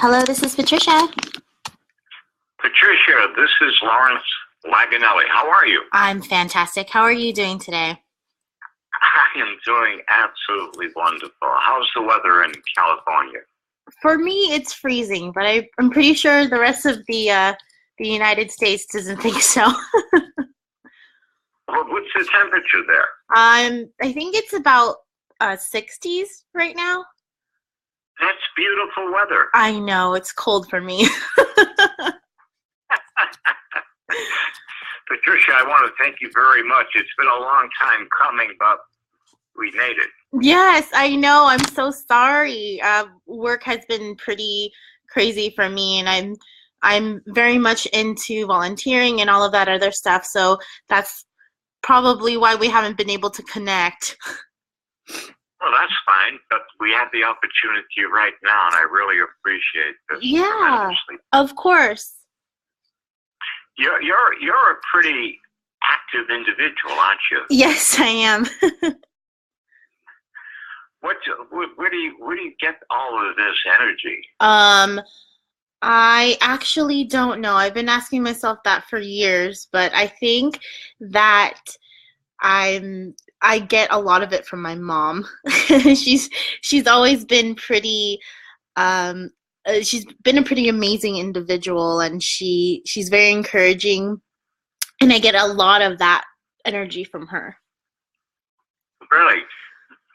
Hello, this is Patricia. Patricia, this is Lawrence Laganelli. How are you? I'm fantastic. How are you doing today? I am doing absolutely wonderful. How's the weather in California? For me, it's freezing, but I'm pretty sure the rest of the United States doesn't think so. Well, what's the temperature there? I think it's about 60s right now. That's beautiful weather. I know, it's cold for me. Patricia, I want to thank you very much. It's been a long time coming, but we made it. Yes, I know. I'm so sorry. Work has been pretty crazy for me, and I'm very much into volunteering and all of that other stuff. So that's probably why we haven't been able to connect. Well, that's fine, but we have the opportunity right now, and I really appreciate this. Yeah, tremendously. of course. You're a pretty active individual, aren't you? Yes, I am. Where do you get all of this energy? I actually don't know. I've been asking myself that for years, but I think that I get a lot of it from my mom. She's always been pretty she's been a pretty amazing individual, and she's very encouraging, and I get a lot of that energy from her. Really?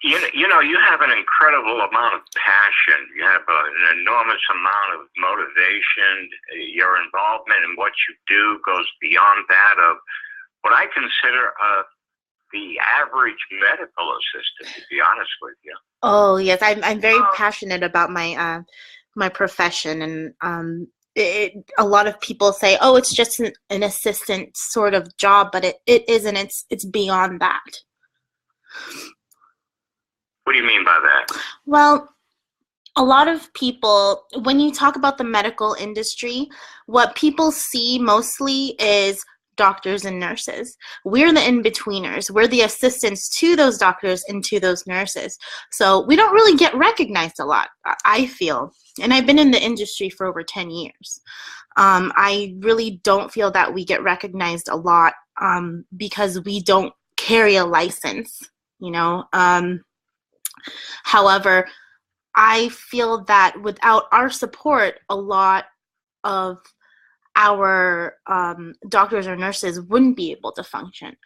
You know, you have an incredible amount of passion. You have an enormous amount of motivation. Your involvement in what you do goes beyond that of what I consider the average medical assistant, to be honest with you. Oh, yes, I'm very passionate about my my profession, and a lot of people say, oh, it's just an assistant sort of job, but it isn't. It's beyond that. What do you mean by that? Well, a lot of people, when you talk about the medical industry, what people see mostly is doctors and nurses. We're the in-betweeners. We're the assistants to those doctors and to those nurses. So we don't really get recognized a lot, I feel. And I've been in the industry for over 10 years. I really don't feel that we get recognized a lot because we don't carry a license, you know. However, I feel that without our support, a lot of our doctors or nurses wouldn't be able to function.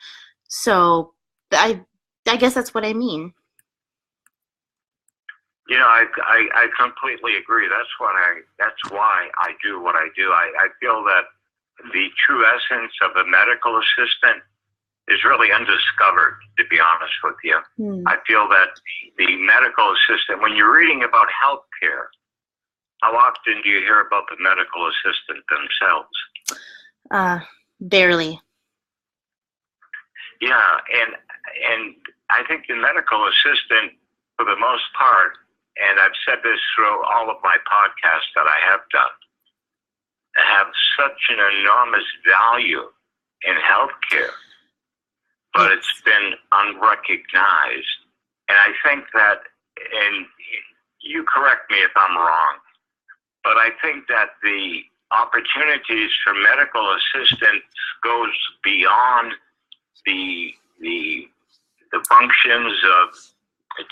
So I guess that's what I mean. You know, I completely agree. That's why I do what I do. I feel that the true essence of a medical assistant is really undiscovered, to be honest with you. I feel that the medical assistant, when you're reading about healthcare, how often do you hear about the medical assistant themselves? Barely. Yeah, and I think the medical assistant, for the most part, and I've said this through all of my podcasts that I have done, have such an enormous value in healthcare, but it's been unrecognized. And I think that, and you correct me if I'm wrong, but I think that the opportunities for medical assistance goes beyond the functions of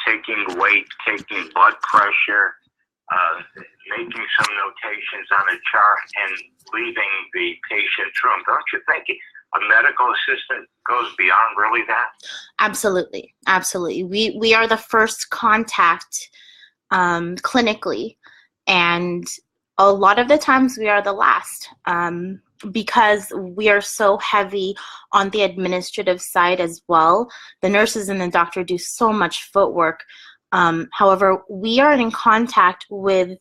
taking weight, taking blood pressure, making some notations on a chart, and leaving the patient's room. Don't you think a medical assistant goes beyond really that? Absolutely, absolutely. We are the first contact clinically, and a lot of the times we are the last because we are so heavy on the administrative side as well. The nurses and the doctor do so much footwork. However, we are in contact with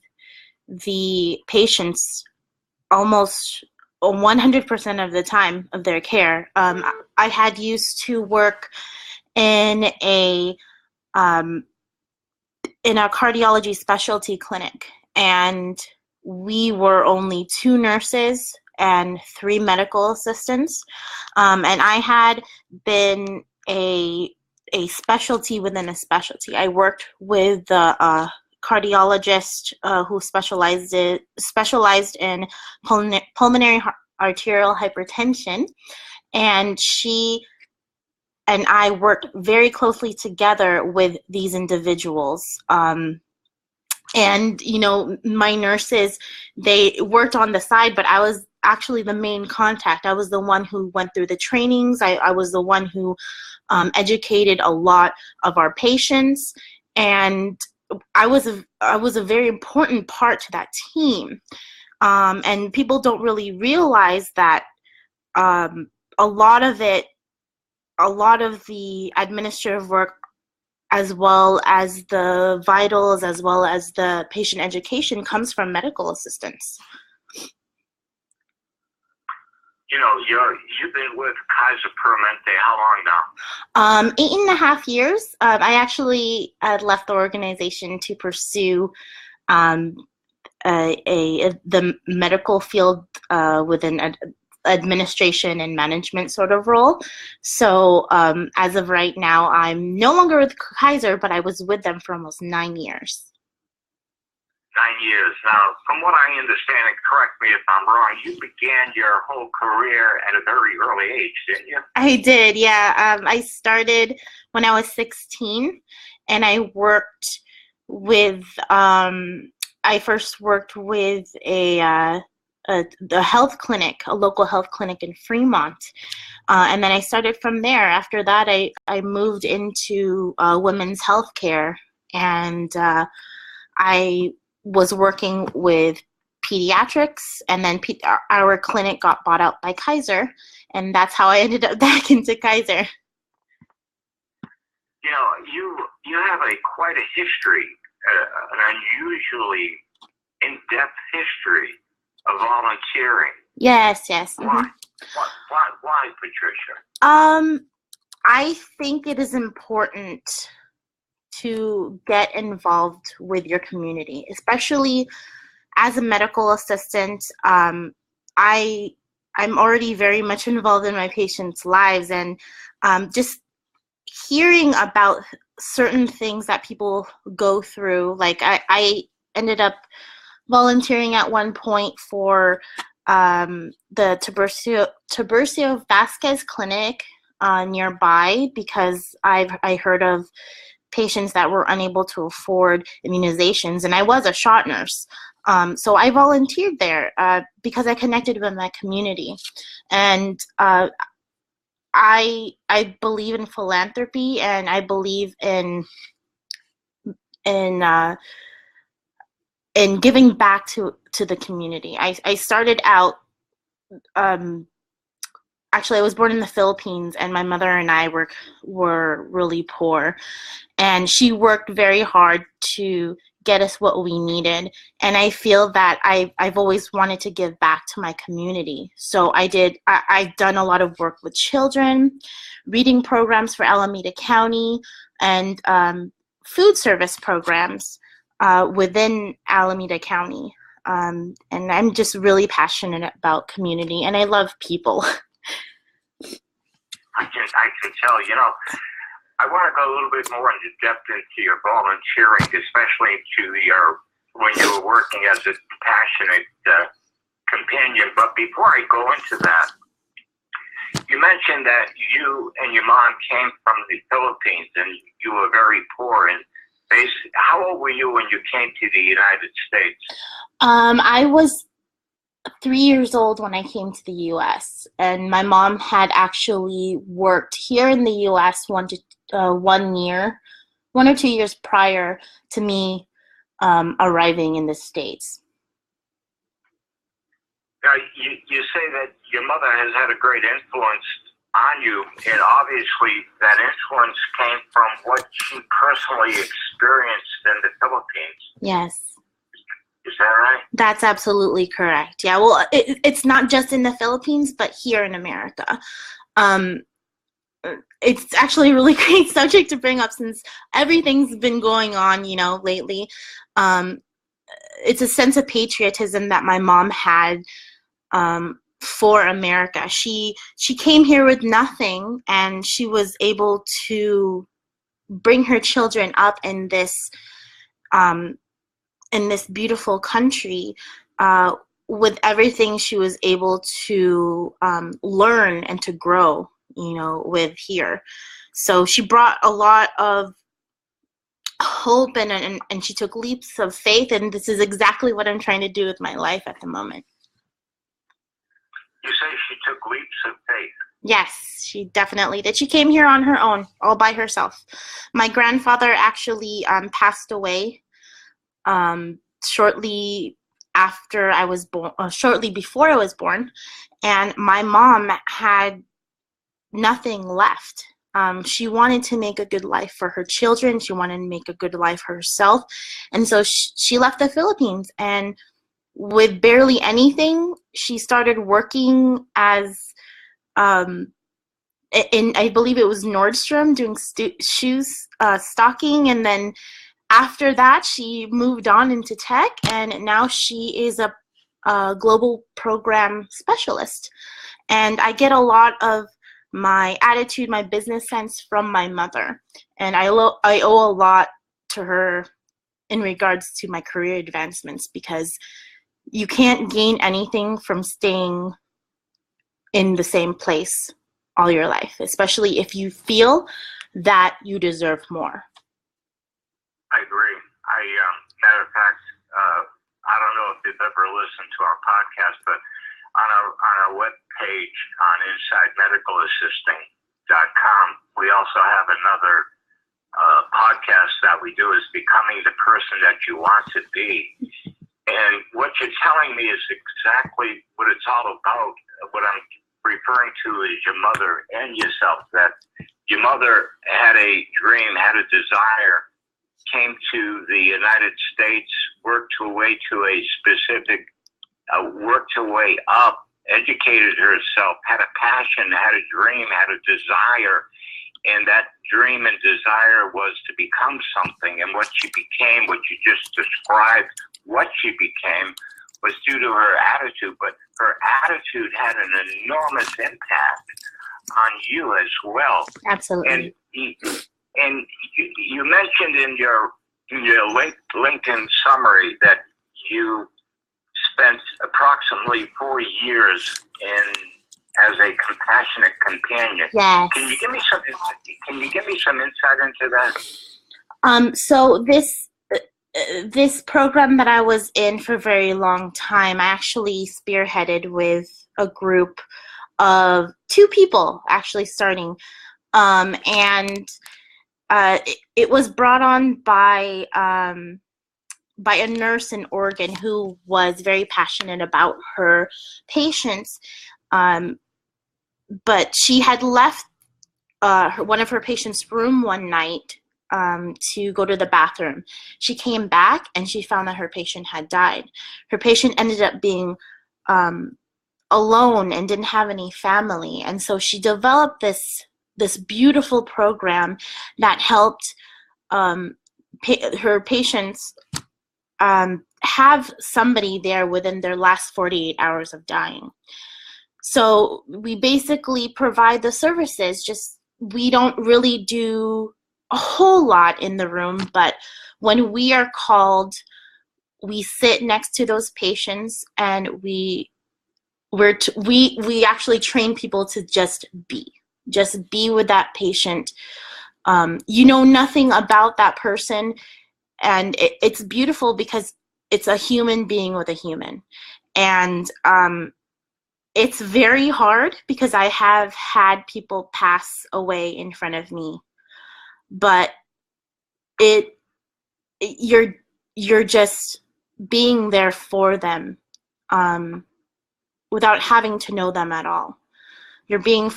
the patients almost 100% of the time of their care. I had used to work in a cardiology specialty clinic, and we were only 2 nurses and 3 medical assistants, and I had been a specialty within a specialty. I worked with the cardiologist who specialized in pulmonary arterial hypertension, and she and I worked very closely together with these individuals. And, you know, my nurses, they worked on the side, but I was actually the main contact. I was the one who went through the trainings. I was the one who educated a lot of our patients. And I was a very important part to that team. And people don't really realize that a lot of the administrative work, as well as the vitals, as well as the patient education, comes from medical assistants. You know, you've been with Kaiser Permanente how long now? 8.5 years. I actually left the organization to pursue the medical field within administration and management sort of role. So as of right now, I'm no longer with Kaiser, but I was with them for almost 9 years. 9 years. Now, from what I understand, and correct me if I'm wrong, you began your whole career at a very early age, didn't you? I did, yeah. I started when I was 16, and I worked with, I first worked with a health clinic, a local health clinic in Fremont. And then I started from there. After that, I moved into women's health care, and I was working with pediatrics, and then our clinic got bought out by Kaiser, and that's how I ended up back into Kaiser. You know, you have quite a history, an unusually in-depth history of volunteering. Yes. Why? Why, Patricia? I think it is important to get involved with your community, especially as a medical assistant. I'm already very much involved in my patients' lives, and just hearing about certain things that people go through. Like I ended up volunteering at one point for the Tiburcio Vasquez Clinic nearby, because I heard of patients that were unable to afford immunizations, and I was a shot nurse. So I volunteered there because I connected with my community. And I believe in philanthropy, and I believe in giving back to the community. I started out, actually I was born in the Philippines, and my mother and I were really poor, and she worked very hard to get us what we needed. And I feel that I've always wanted to give back to my community. So I've done a lot of work with children, reading programs for Alameda County, and food service programs within Alameda County. And I'm just really passionate about community, and I love people. I can tell. You know, I want to go a little bit more into depth into your volunteering, especially when you were working as a passionate companion. But before I go into that, you mentioned that you and your mom came from the Philippines, and you were very poor. And how old were you when you came to the United States? I was 3 years old when I came to the U.S., and my mom had actually worked here in the U.S. 1 or 2 years prior to me arriving in the States. Now, you say that your mother has had a great influence on you, and obviously that influence came from what she personally experienced in the Philippines. Yes. Is that right? That's absolutely correct. Yeah, well, it's not just in the Philippines, but here in America. It's actually a really great subject to bring up, since everything's been going on, lately. It's a sense of patriotism that my mom had for America. She came here with nothing, and she was able to bring her children up in this in this beautiful country, with everything she was able to learn and to grow, with here. So she brought a lot of hope, and she took leaps of faith, and this is exactly what I'm trying to do with my life at the moment. You say she took leaps of faith? Yes, she definitely did. She came here on her own, all by herself. My grandfather actually passed away shortly after I was born, shortly before I was born, and my mom had nothing left. She wanted to make a good life for her children. She wanted to make a good life for herself. And so she left the Philippines, and with barely anything, she started working as, I believe it was Nordstrom, doing shoes, stocking. And then after that, she moved on into tech, and now she is a global program specialist. And I get a lot of my attitude, my business sense from my mother. And I owe a lot to her in regards to my career advancements, because you can't gain anything from staying in the same place all your life, especially if you feel that you deserve more. I agree. Matter of fact, I don't know if you've ever listened to our podcast, but on our web page on InsideMedicalAssisting.com, we also have another podcast that we do, is Becoming the Person That You Want to Be. And what you're telling me is exactly what it's all about. What I'm referring to is your mother and yourself, that your mother had a dream, had a desire, came to the United States, worked her way to a specific, worked her way up, educated herself, had a passion, had a dream, had a desire, and that dream and desire was to become something. And what she became, what you just described, what she became, was due to her attitude. But her attitude had an enormous impact on you as well. Absolutely. And you mentioned in your LinkedIn summary that you spent approximately 4 years as a compassionate companion. Yes. Can you give me some insight into that? So this program that I was in for a very long time, I actually spearheaded with a group of 2 people actually starting, and it was brought on by a nurse in Oregon who was very passionate about her patients, but she had left one of her patients' room one night to go to the bathroom. She came back and she found that her patient had died. Her patient ended up being alone and didn't have any family, and so she developed this beautiful program that helped her patients have somebody there within their last 48 hours of dying. So we basically provide the services, just we don't really do a whole lot in the room, but when we are called, we sit next to those patients, and we actually train people to just be with that patient. You know nothing about that person, and it's beautiful because it's a human being with a human. And it's very hard because I have had people pass away in front of me, but you're just being there for them, without having to know them at all. You're being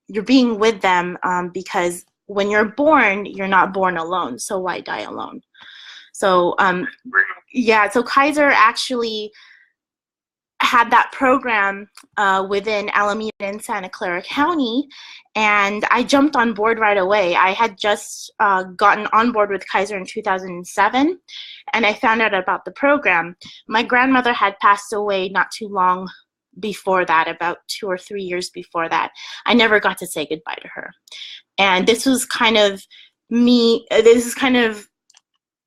you're being with them, because when you're born, you're not born alone. So why die alone? So yeah. So Kaiser actually had that program within Alameda and Santa Clara County, and I jumped on board right away. I had just gotten on board with Kaiser in 2007, and I found out about the program. My grandmother had passed away not too long before that, about 2 or 3 years before that. I never got to say goodbye to her. And this was kind of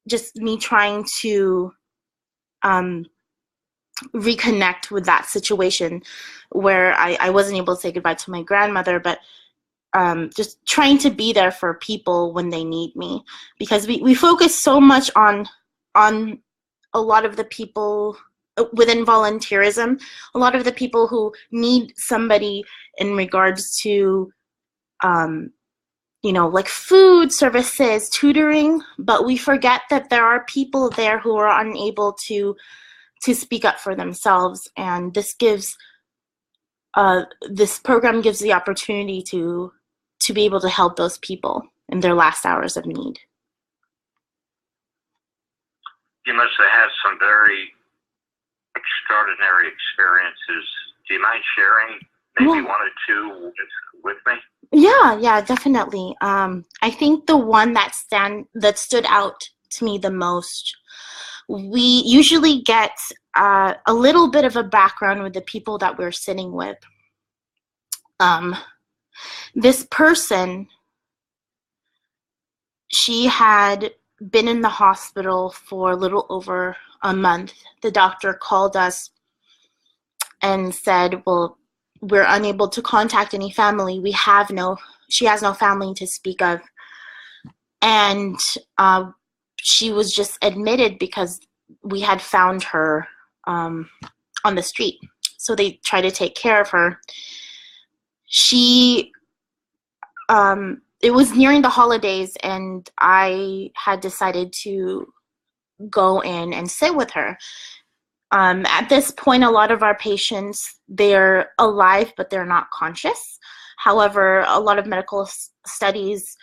just me trying to reconnect with that situation where I wasn't able to say goodbye to my grandmother, but just trying to be there for people when they need me, because we focus so much on a lot of the people within volunteerism, a lot of the people who need somebody in regards to like food services, tutoring, but we forget that there are people there who are unable to speak up for themselves, and this program gives the opportunity to be able to help those people in their last hours of need. You must have had some very extraordinary experiences. Do you mind sharing maybe one or two with me? Yeah, definitely. I think the one that stood out to me the most, we usually get a little bit of a background with the people that we're sitting with. This person, she had been in the hospital for a little over a month. The doctor called us and said, well, we're unable to contact any family. She has no family to speak of. And she was just admitted because we had found her on the street. So they tried to take care of her. It was nearing the holidays, and I had decided to go in and sit with her. At this point, a lot of our patients, they're alive, but they're not conscious. However, a lot of medical studies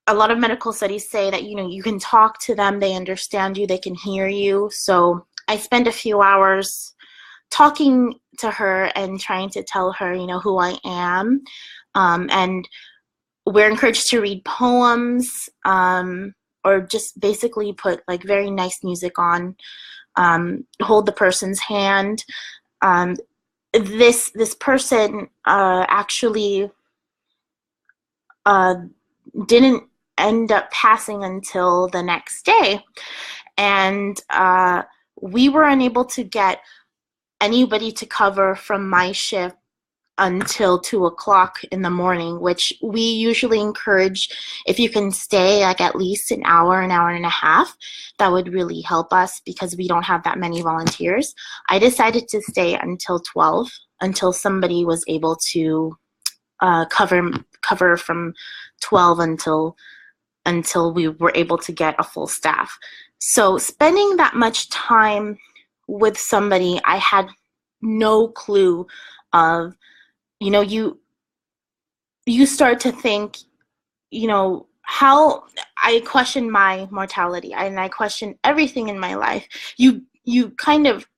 say that, you can talk to them, they understand you, they can hear you. So I spent a few hours talking to her and trying to tell her, who I am. And we're encouraged to read poems, or just basically put like very nice music on, hold the person's hand. This person actually didn't end up passing until the next day, and we were unable to get anybody to cover from my shift until 2:00 in the morning, which we usually encourage, if you can stay like at least an hour and a half, that would really help us because we don't have that many volunteers. I decided to stay until 12, until somebody was able to cover from 12 until we were able to get a full staff. So spending that much time with somebody, I had no clue of, you start to think, how I question my mortality, and I question everything in my life. You kind of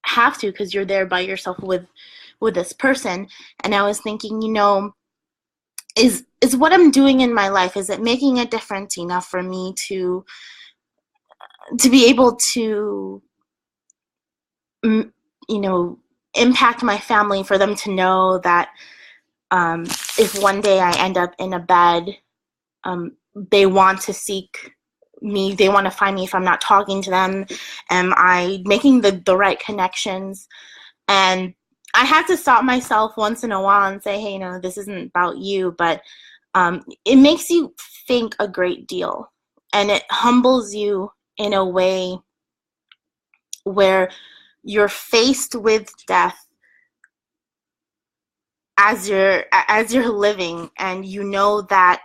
have to, because you're there by yourself with this person. And I was thinking, is what I'm doing in my life, is it making a difference enough for me to be able to, impact my family, for them to know that if one day I end up in a bed, they want to seek me, they want to find me if I'm not talking to them. Am I making the right connections? And I have to stop myself once in a while and say, hey, this isn't about you, but it makes you think a great deal, and it humbles you in a way where you're faced with death as you're living, and that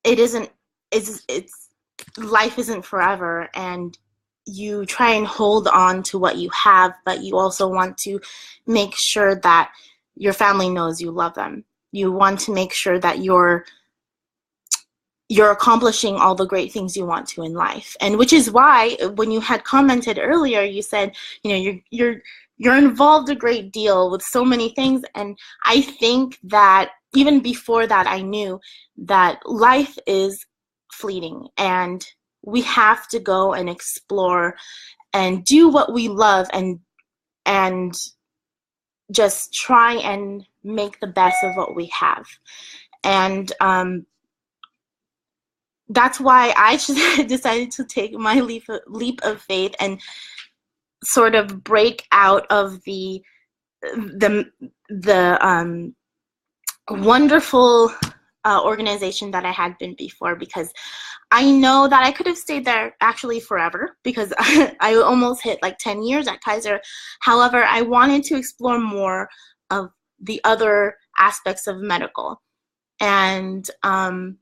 it's life isn't forever, and you try and hold on to what you have, but you also want to make sure that your family knows you love them. You want to make sure that you're accomplishing all the great things you want to in life. And which is why when you had commented earlier, you said, you're involved a great deal with so many things. And I think that even before that, I knew that life is fleeting, and we have to go and explore and do what we love, and just try and make the best of what we have. And that's why I decided to take my leap of faith and sort of break out of the wonderful organization that I had been before, because I know that I could have stayed there actually forever, because I almost hit like 10 years at Kaiser. However, I wanted to explore more of the other aspects of medical. And I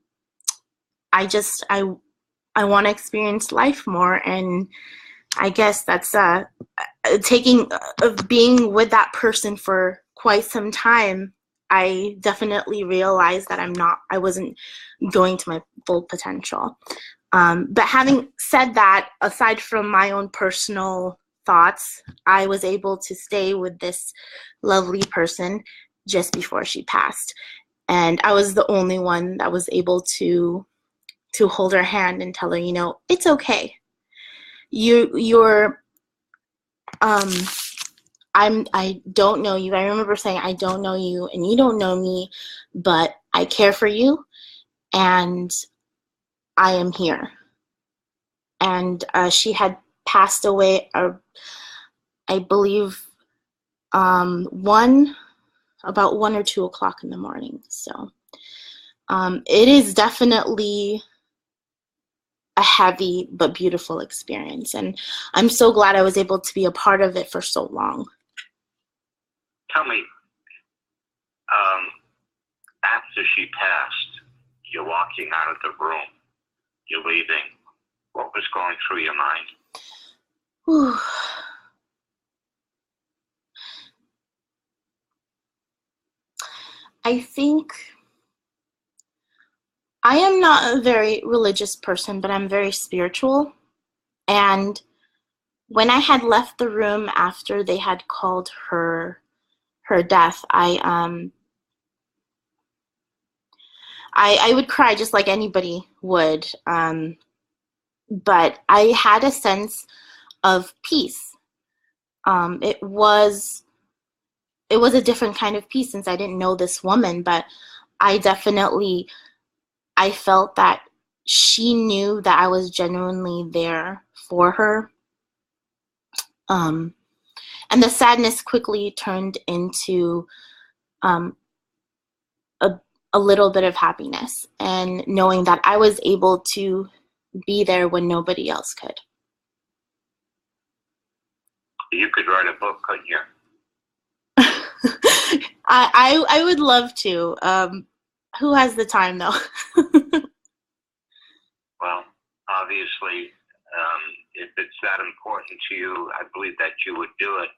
want to experience life more. And I guess that's being with that person for quite some time. I definitely realized that I wasn't going to my full potential. But having said that, aside from my own personal thoughts, I was able to stay with this lovely person just before she passed. And I was the only one that was able to hold her hand and tell her, it's okay. You're I don't know you. I remember saying, I don't know you and you don't know me, but I care for you and I am here. And she had passed away, I believe, about 1 or 2 o'clock in the morning. So it is definitely a heavy but beautiful experience. And I'm so glad I was able to be a part of it for so long. Tell me, after she passed, you're walking out of the room, you're leaving. What was going through your mind? Whew. I think I am not a very religious person, but I'm very spiritual. And when I had left the room after they had called her death, I would cry just like anybody would. But I had a sense of peace. It was a different kind of peace since I didn't know this woman, but I felt that she knew that I was genuinely there for her. And the sadness quickly turned into a little bit of happiness, and knowing that I was able to be there when nobody else could. You could write a book, couldn't you? I would love to. Who has the time, though? Well, obviously, if it's that important to you, I believe that you would do it.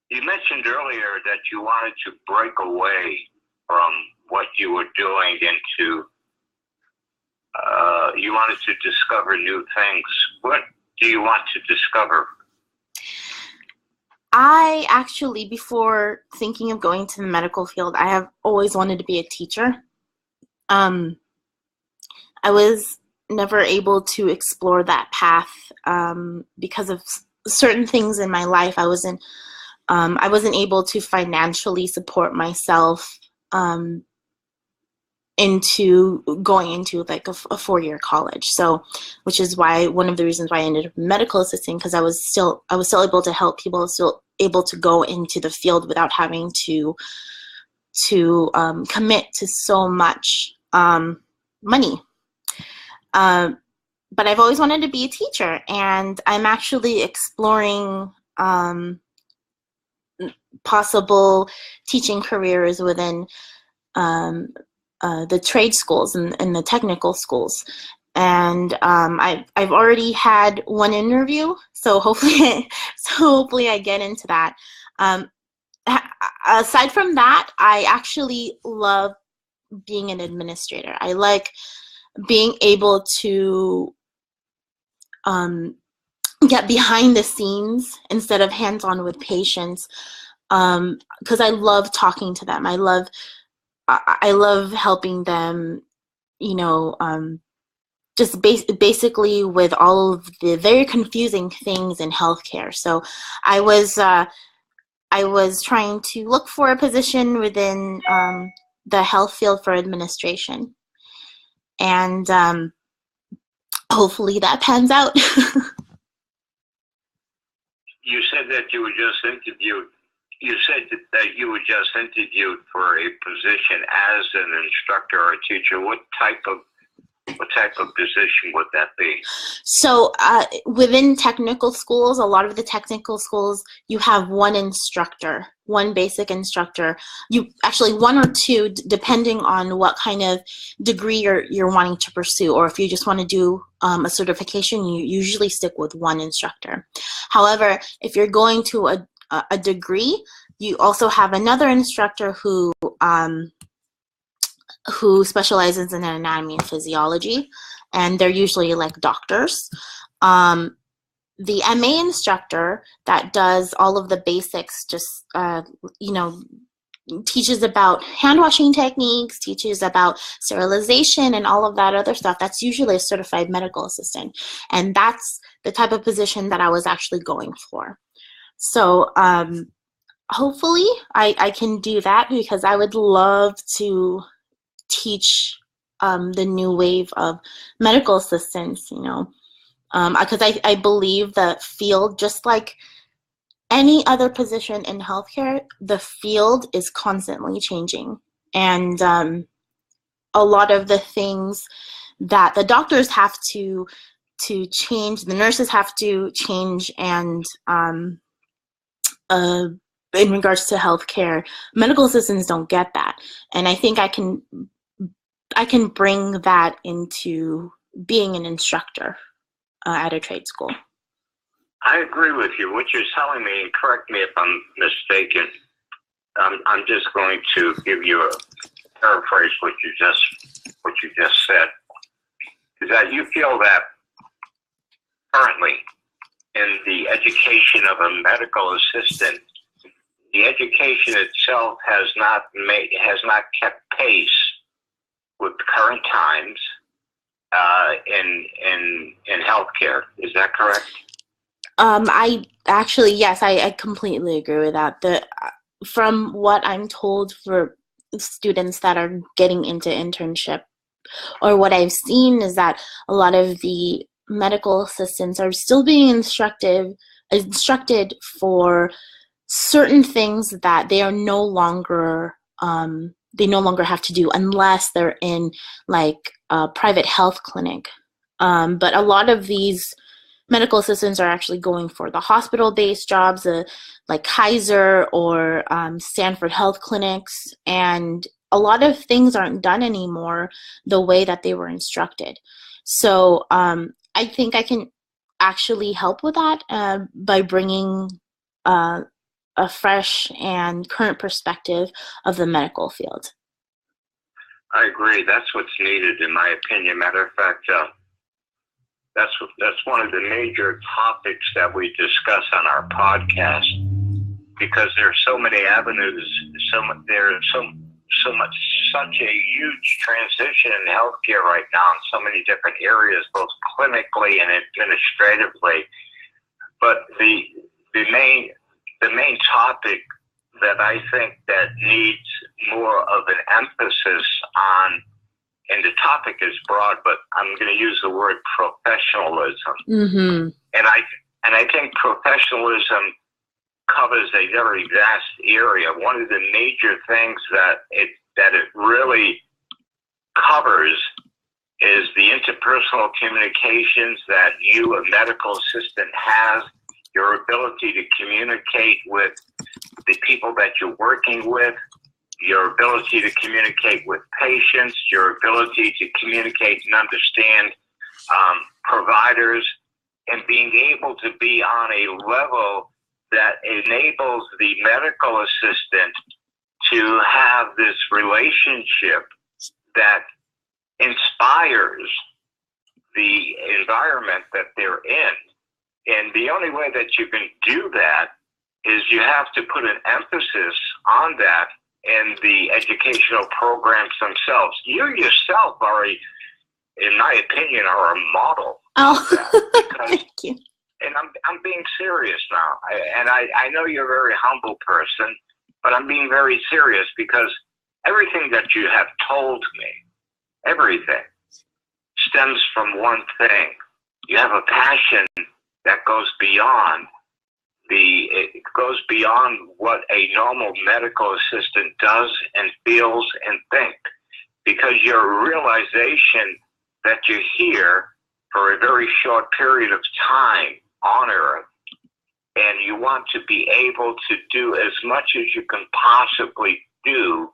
You mentioned earlier that you wanted to break away from what you were doing into, you wanted to discover new things. What do you want to discover? I actually, before thinking of going to the medical field, I have always wanted to be a teacher. I was never able to explore that path because of certain things in my life. I wasn't able to financially support myself into going into like a 4-year college. So, which is why one of the reasons why I ended up in medical assisting, because I was still able to help people, still able to go into the field without having to commit to so much money. But I've always wanted to be a teacher, and I'm actually exploring possible teaching careers within the trade schools and the technical schools. And I've already had one interview, so hopefully I get into that. Aside from that, I actually love being an administrator. I like being able to get behind the scenes instead of hands-on with patients, because I love talking to them. I love helping them, just basically with all of the very confusing things in healthcare. So I was trying to look for a position within the health field for administration. And hopefully that pans out. You said that you were just interviewed. You said that you were just interviewed for a position as an instructor or a teacher. What type of position would that be? So within technical schools, a lot of the technical schools, you have one instructor, one basic instructor. You actually one or two, depending on what kind of degree you're wanting to pursue, or if you just want to do a certification, you usually stick with one instructor. However, if you're going to a degree, you also have another instructor who specializes in anatomy and physiology, and they're usually like doctors. The MA instructor that does all of the basics, just teaches about hand washing techniques, teaches about sterilization and all of that other stuff. That's usually a certified medical assistant, and that's the type of position that I was actually going for. So hopefully I can do that, because I would love to teach the new wave of medical assistants, because I believe the field, just like any other position in healthcare, the field is constantly changing. And a lot of the things that the doctors have to change, the nurses have to change, and in regards to healthcare, medical assistants don't get that. And I think I can bring that into being an instructor at a trade school. I agree with you. What you're telling me, and correct me if I'm mistaken, I'm just going to give you a paraphrase what you just said, is that you feel that currently in the education of a medical assistant, the education itself has not kept pace with current times in healthcare. Is that correct? I actually, yes, I completely agree with that. From what I'm told, for students that are getting into internship, or what I've seen, is that a lot of the medical assistants are still being instructed for certain things that they are no longer have to do unless they're in like a private health clinic. But a lot of these medical assistants are actually going for the hospital-based jobs, like Kaiser or Stanford Health Clinics, and a lot of things aren't done anymore the way that they were instructed. So I think I can actually help with that by bringing a fresh and current perspective of the medical field. I agree. That's what's needed, in my opinion. Matter of fact, that's one of the major topics that we discuss on our podcast, because there are so many avenues, such a huge transition in healthcare right now in so many different areas, both clinically and administratively. But the main topic that I think that needs more of an emphasis on, and the topic is broad, but I'm going to use the word professionalism. Mm-hmm. And I think professionalism covers a very vast area. One of the major things that it really covers is the interpersonal communications that you, a medical assistant, has, your ability to communicate with the people that you're working with, your ability to communicate with patients, your ability to communicate and understand providers, and being able to be on a level that enables the medical assistant to have this relationship that inspires the environment that they're in. And the only way that you can do that is you have to put an emphasis on that in the educational programs themselves. You yourself are, in my opinion, are a model. Oh, thank you. And I'm being serious now. I know you're a very humble person, but I'm being very serious, because everything that you have told me, everything, stems from one thing. You have a passion that goes beyond it goes beyond what a normal medical assistant does and feels and thinks, because your realization that you're here for a very short period of time on Earth, and you want to be able to do as much as you can possibly do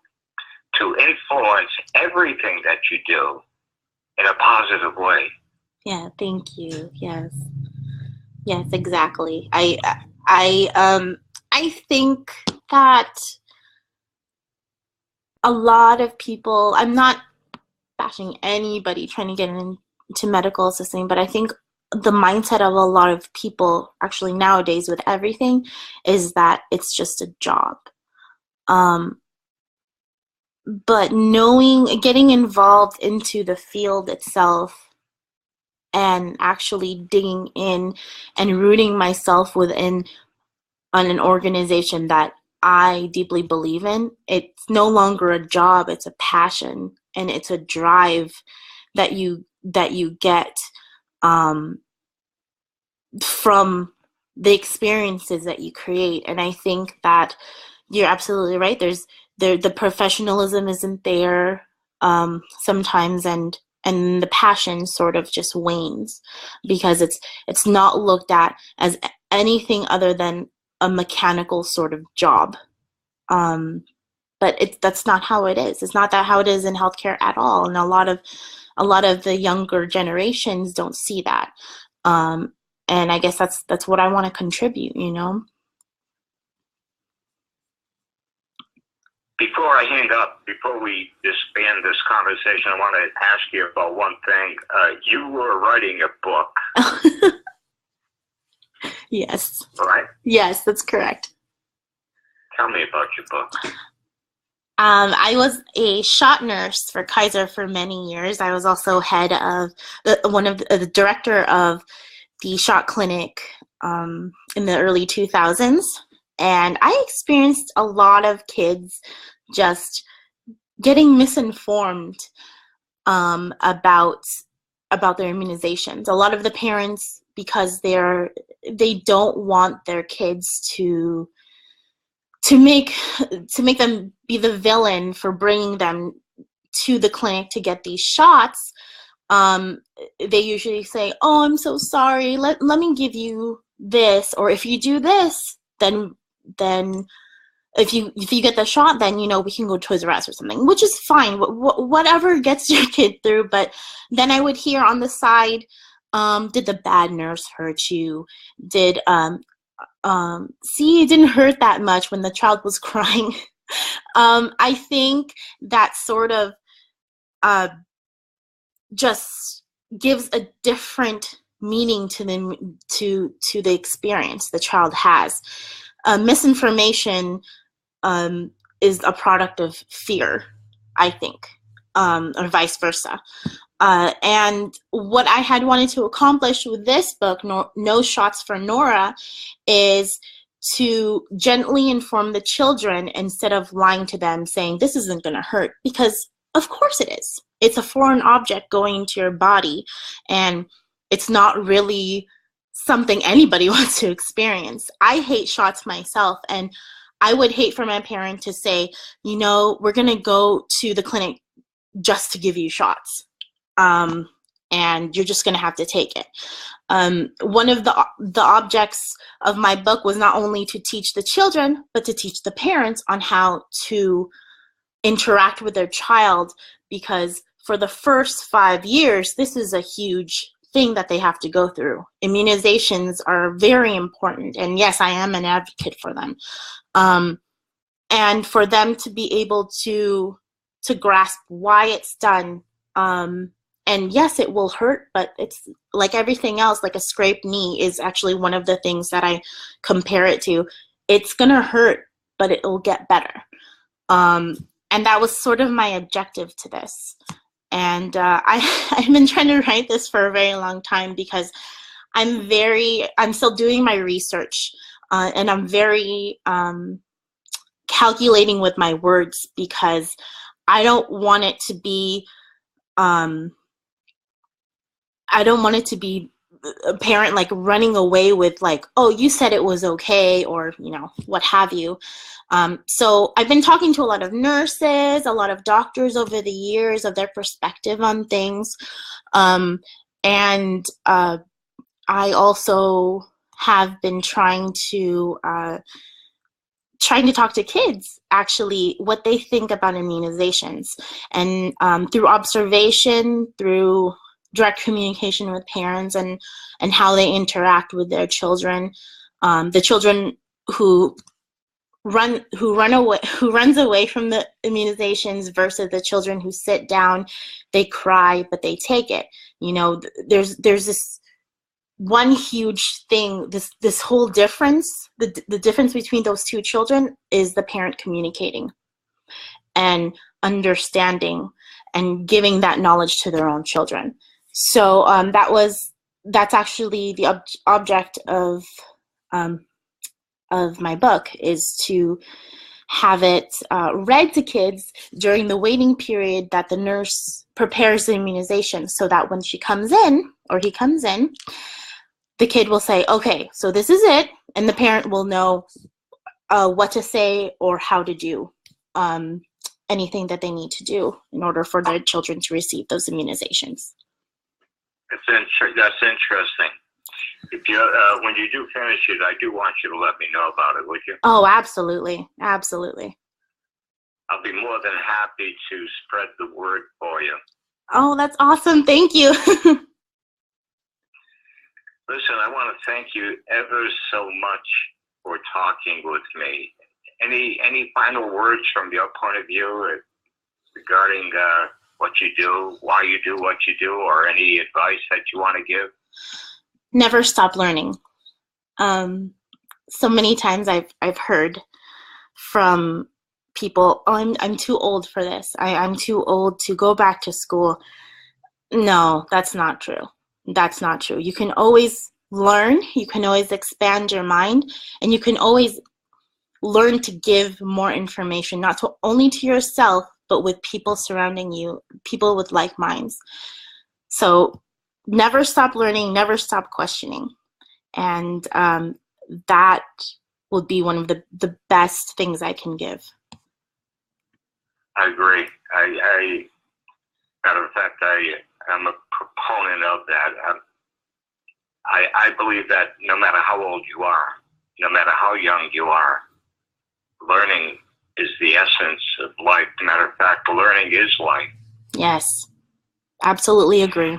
to influence everything that you do in a positive way. Yeah, thank you. Yes. Yes, exactly. I think that a lot of people, I'm not bashing anybody trying to get into medical assisting, but I think the mindset of a lot of people actually nowadays with everything is that it's just a job. But getting involved into the field itself and actually digging in and rooting myself within an organization that I deeply believe in, it's no longer a job, it's a passion, and it's a drive that you get from the experiences that you create. And I think that you're absolutely right. The professionalism isn't there sometimes, and the passion sort of just wanes because it's not looked at as anything other than a mechanical sort of job. But that's not how it is. It's not that how it is in healthcare at all. And a lot of the younger generations don't see that. And I guess that's what I want to contribute, you know? Before I hang up, before we disband this conversation, I want to ask you about one thing. You were writing a book. Yes. Right? Yes, that's correct. Tell me about your book. I was a shot nurse for Kaiser for many years. I was also head of the director of the shot clinic in the early 2000s. And I experienced a lot of kids just getting misinformed about their immunizations. A lot of the parents, because they don't want their kids to make them be the villain for bringing them to the clinic to get these shots, they usually say, "Oh, I'm so sorry. Let me give you this, or if you do this, then if you get the shot, then we can go to Toys R Us or something," which is fine. Whatever gets your kid through. But then I would hear on the side, "Did the bad nurse hurt you? Did see, it didn't hurt that much when the child was crying." I think that sort of just gives a different meaning to the experience the child has. Misinformation is a product of fear, I think, or vice versa. And what I had wanted to accomplish with this book, No Shots for Nora, is to gently inform the children instead of lying to them saying this isn't going to hurt, because of course it is. It's a foreign object going into your body, and it's not really something anybody wants to experience. I hate shots myself, and I would hate for my parent to say, we're going to go to the clinic just to give you shots. And you're just going to have to take it. One of the objects of my book was not only to teach the children, but to teach the parents on how to interact with their child, because for the first 5 years, this is a huge thing that they have to go through. Immunizations are very important, and yes, I am an advocate for them. And for them to be able to grasp why it's done. And yes, it will hurt, but it's like everything else, like a scraped knee is actually one of the things that I compare it to. It's going to hurt, but it will get better. And that was sort of my objective to this. And I've been trying to write this for a very long time because I'm still doing my research, and I'm very calculating with my words, because I don't want it to be I don't want it to be a parent like running away with like, oh, you said it was okay, or, you know, what have you. So I've been talking to a lot of nurses, a lot of doctors over the years of their perspective on things. And I also have been trying to talk to kids, actually, what they think about immunizations. And through observation, through direct communication with parents, and how they interact with their children, the children who runs away from the immunizations versus the children who sit down, they cry, but they take it. You know, there's this one huge thing, this whole difference, the difference between those two children is the parent communicating and understanding and giving that knowledge to their own children. So that's actually the object of my book, is to have it read to kids during the waiting period that the nurse prepares the immunization, so that when she comes in, or he comes in, the kid will say, okay, so this is it, and the parent will know what to say or how to do anything that they need to do in order for their children to receive those immunizations. That's interesting. If you, when you do finish it, I do want you to let me know about it, would you? Oh, absolutely. Absolutely. I'll be more than happy to spread the word for you. Oh, that's awesome. Thank you. Listen, I want to thank you ever so much for talking with me. Any final words from your point of view regarding what you do, why you do what you do, or any advice that you want to give? Never stop learning. So many times I've heard from people, oh, I'm too old for this. I'm too old to go back to school. No, that's not true. That's not true. You can always learn, you can always expand your mind, and you can always learn to give more information, not only to yourself, but with people surrounding you, people with like minds. So never stop learning, never stop questioning. And that would be one of the best things I can give. I agree. Matter of fact, I'm a proponent of that. I believe that no matter how old you are, no matter how young you are, learning is the essence of life. Matter of fact, learning is life. Yes, absolutely agree.